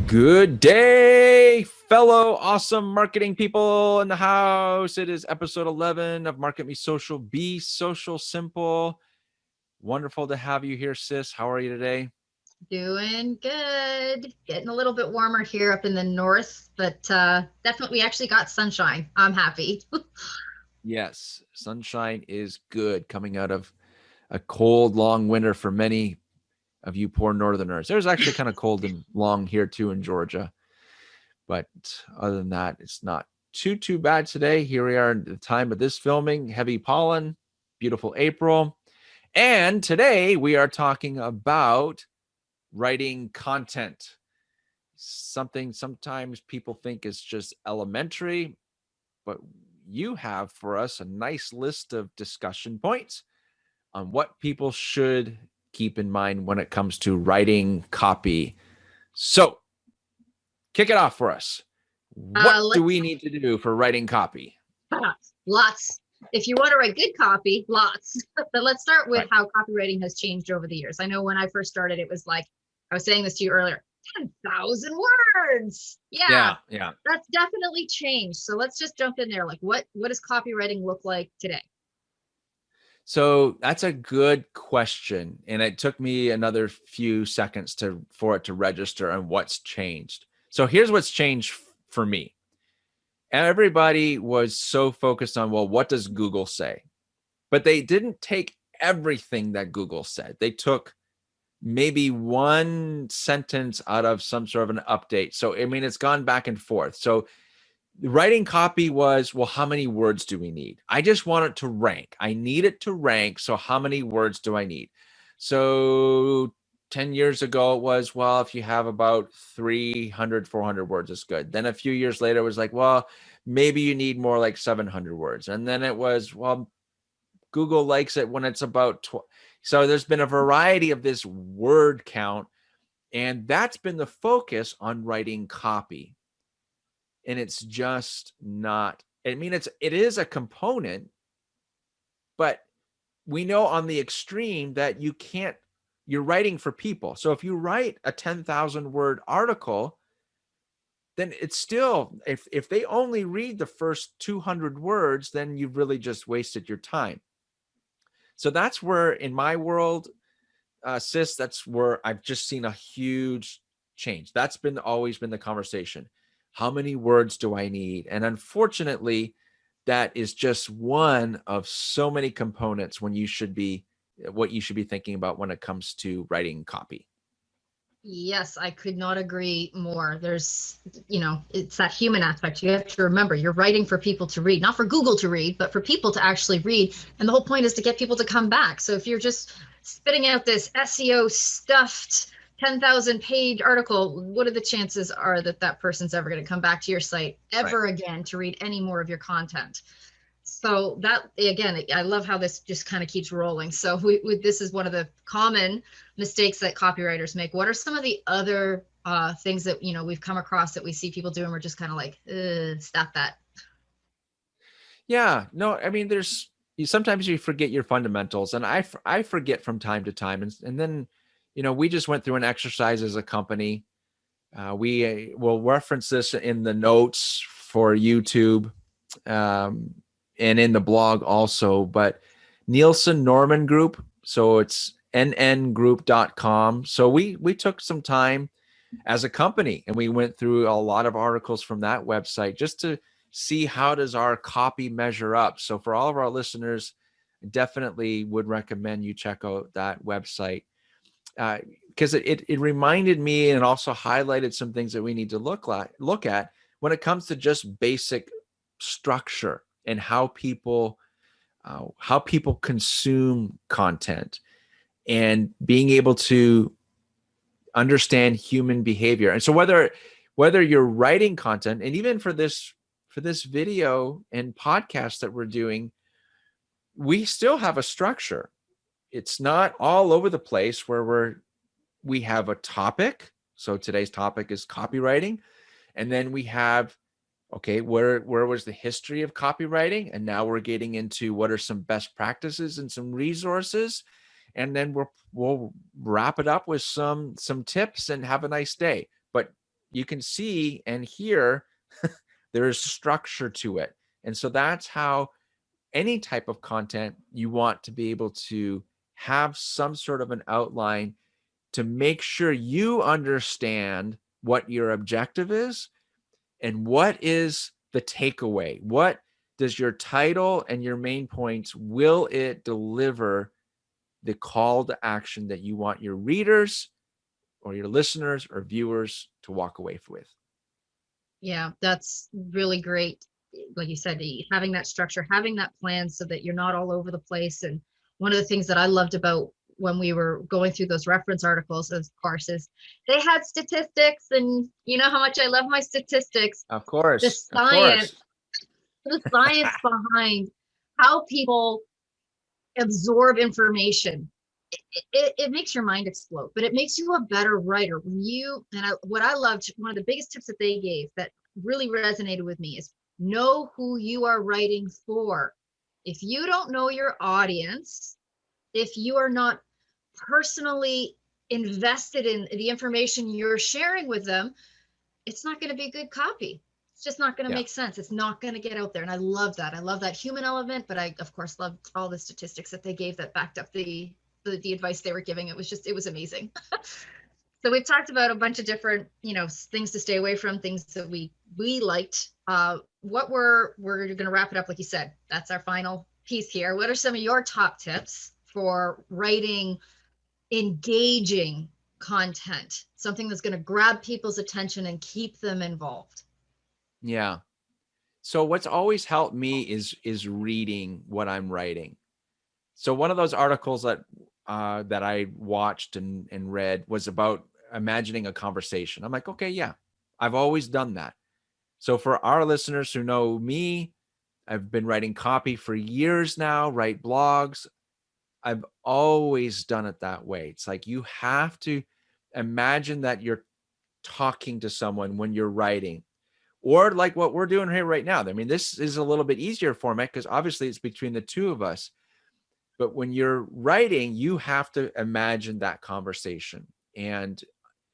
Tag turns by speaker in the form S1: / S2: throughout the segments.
S1: Good day, fellow awesome marketing people in the house. It is episode 11 of Market Me Social. Be social simple. Wonderful to have you here, sis. How are you today?
S2: Doing good. Getting a little bit warmer here up in the north, but definitely we actually got sunshine. I'm happy.
S1: Yes, sunshine is good coming out of a cold, long winter for many of you poor northerners. It was actually kind of cold and long here too in Georgia. But other than that, it's not too bad today. Here we are at the time of this filming, heavy pollen, beautiful April. And today we are talking about writing content. Something sometimes people think is just elementary, but you have for us a nice list of discussion points on what people should keep in mind when it comes to writing copy. So, kick it off for us. What do we
S2: Let's
S1: need to do for writing copy?
S2: lots. If you want to write good copy, lots. But let's start with
S1: Right.
S2: how copywriting has changed over the years. I know when I first started, it was like I was saying this to you earlier, 10,000 words. Yeah,
S1: Yeah.
S2: that's definitely changed. So let's just jump in there. Like what does copywriting look like today?
S1: So that's a good question. And it took me another few seconds for it to register on what's changed. So here's what's changed for me. Everybody was so focused on, well, what does Google say? But they didn't take everything that Google said. They took maybe one sentence out of some sort of an update. So, I mean, it's gone back and forth. So writing copy was, well, how many words do we need? I just want it to rank. I need it to rank. So how many words do I need? So 10 years ago, it was, well, if you have about 300, 400 words, it's good. Then a few years later, it was like, well, maybe you need more like 700 words. And then it was, well, Google likes it when it's about 12. So there's been a variety of this word count. And that's been the focus on writing copy. And it's just not, I mean, it is a component, but we know on the extreme that you're writing for people. So if you write a 10,000 word article, then it's still, if they only read the first 200 words, then you've really just wasted your time. So that's where, in my world, sis, that's where I've just seen a huge change. That's been always been the conversation. How many words do I need? And unfortunately, that is just one of so many components what you should be thinking about when it comes to writing copy.
S2: Yes, I could not agree more. It's that human aspect. You have to remember you're writing for people to read, not for Google to read, but for people to actually read. And the whole point is to get people to come back. So if you're just spitting out this SEO stuffed 10,000 page article, what are the chances are that that person's ever going to come back to your site
S1: Right.
S2: ever again to read any more of your content? So that again, I love how this just kind of keeps rolling. So this is one of the common mistakes that copywriters make. What are some of the other things that we've come across that we see people do and we're just kind of like, stop that?
S1: Yeah. No, I mean, sometimes you forget your fundamentals, and I forget from time to time, and then, we just went through an exercise as a company. We will reference this in the notes for YouTube, um, and in the blog also, but Nielsen Norman Group. So it's nngroup.com. So we took some time as a company and we went through a lot of articles from that website just to see how does our copy measure up. So for all of our listeners, definitely would recommend you check out that website, because it reminded me and also highlighted some things that we need to look at when it comes to just basic structure and how people consume content and being able to understand human behavior. And so whether you're writing content, and even for this video and podcast that we're doing, we still have a structure. It's not all over the place where we have a topic. So today's topic is copywriting. And then we have, okay, where was the history of copywriting? And now we're getting into what are some best practices and some resources. And then we'll wrap it up with some tips and have a nice day. But you can see and hear there is structure to it. And so that's how any type of content you want to be able to have some sort of an outline to make sure you understand what your objective is and what is the takeaway. What does your title and your main points, will it deliver the call to action that you want your readers or your listeners or viewers to walk away with?
S2: Yeah, that's really great. Like you said, having that structure, having that plan so that you're not all over the place. And one of the things that I loved about when we were going through those reference articles, of course, is they had statistics, and you know how much I love my statistics.
S1: Of
S2: The
S1: course, of
S2: science,
S1: course.
S2: the science behind how people absorb information. It makes your mind explode, but it makes you a better writer when you, what I loved, one of the biggest tips that they gave that really resonated with me is know who you are writing for. If you don't know your audience, if you are not personally invested in the information you're sharing with them, it's not going to be good copy. It's just not going to
S1: Yeah.
S2: make sense. It's not going to get out there. And I love that. I love that human element, but I, of course, loved all the statistics that they gave that backed up the advice they were giving. It was amazing. So we've talked about a bunch of different, things to stay away from, things that we liked. What we're going to wrap it up, like you said. That's our final piece here. What are some of your top tips for writing engaging content, something that's going to grab people's attention and keep them involved?
S1: Yeah. So what's always helped me is reading what I'm writing. So one of those articles that I watched and read was about imagining a conversation. I'm like, okay, yeah, I've always done that. So for our listeners who know me, I've been writing copy for years now, write blogs. I've always done it that way. It's like you have to imagine that you're talking to someone when you're writing, or like what we're doing here right now. I mean, this is a little bit easier format because obviously it's between the two of us. But when you're writing, you have to imagine that conversation. And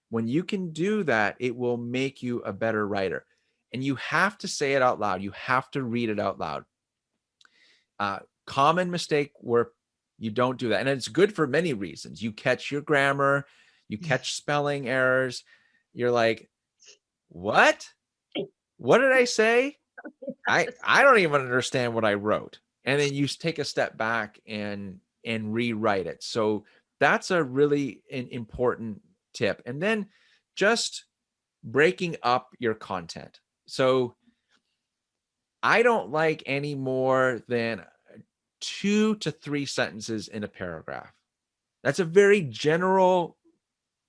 S1: when you can do that, it will make you a better writer. And you have to say it out loud. You have to read it out loud. Common mistake where you don't do that. And it's good for many reasons. You catch your grammar, you catch spelling errors. You're like, what? What did I say? I don't even understand what I wrote. And then you take a step back and rewrite it. So that's a really important tip. And then just breaking up your content. So I don't like any more than 2 to 3 sentences in a paragraph. That's a very general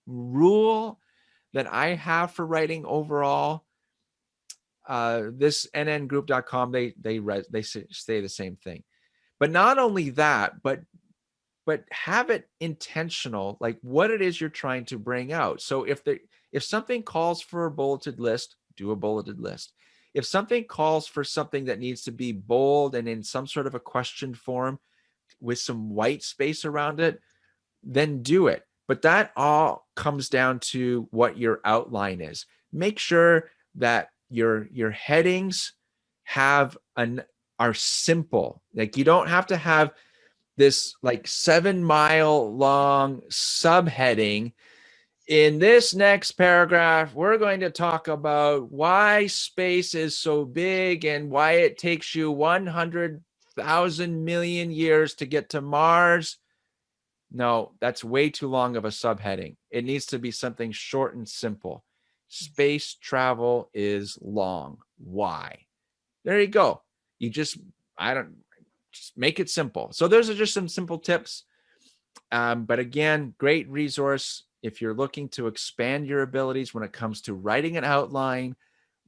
S1: rule that I have for writing overall. This nngroup.com, they say the same thing. But not only that, but have it intentional, like what it is you're trying to bring out. So if something calls for a bulleted list, do a bulleted list. If something calls for something that needs to be bold and in some sort of a question form with some white space around it, then do it. But that all comes down to what your outline is. Make sure that your headings are simple. Like you don't have to have this like 7-mile long subheading. In this next paragraph, we're going to talk about why space is so big and why it takes you 100,000 million years to get to Mars. No, that's way too long of a subheading. It needs to be something short and simple. Space travel is long. Why? There you go. You just make it simple. So those are just some simple tips. But again, great resource if you're looking to expand your abilities when it comes to writing an outline,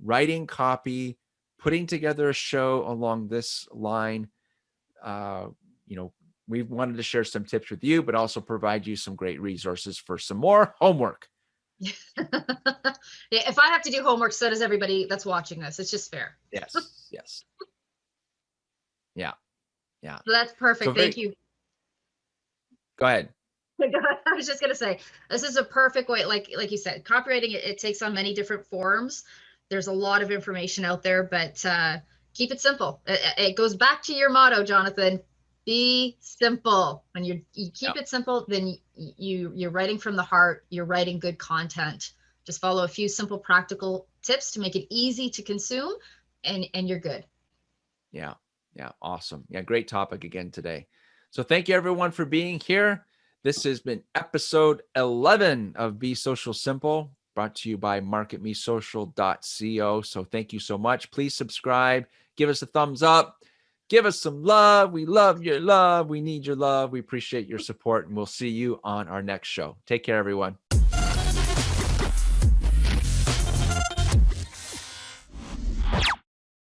S1: writing copy, putting together a show along this line. We wanted to share some tips with you, but also provide you some great resources for some more homework.
S2: Yeah, if I have to do homework, so does everybody that's watching this. It's just fair.
S1: Yes. Yes. Yeah. Yeah.
S2: So that's perfect. Thank you.
S1: Go ahead.
S2: I was just gonna say, this is a perfect way, like you said, copywriting, it takes on many different forms. There's a lot of information out there, but keep it simple. It goes back to your motto, Jonathan. Be simple. When you keep
S1: Yeah.
S2: it simple, then you're writing from the heart. You're writing good content. Just follow a few simple, practical tips to make it easy to consume, and you're good.
S1: Yeah. Yeah. Awesome. Yeah. Great topic again today. So thank you everyone for being here. This has been episode 11 of Be Social Simple, brought to you by marketmesocial.co. So thank you so much. Please subscribe, give us a thumbs up, give us some love. We love your love. We need your love. We appreciate your support, and we'll see you on our next show. Take care, everyone.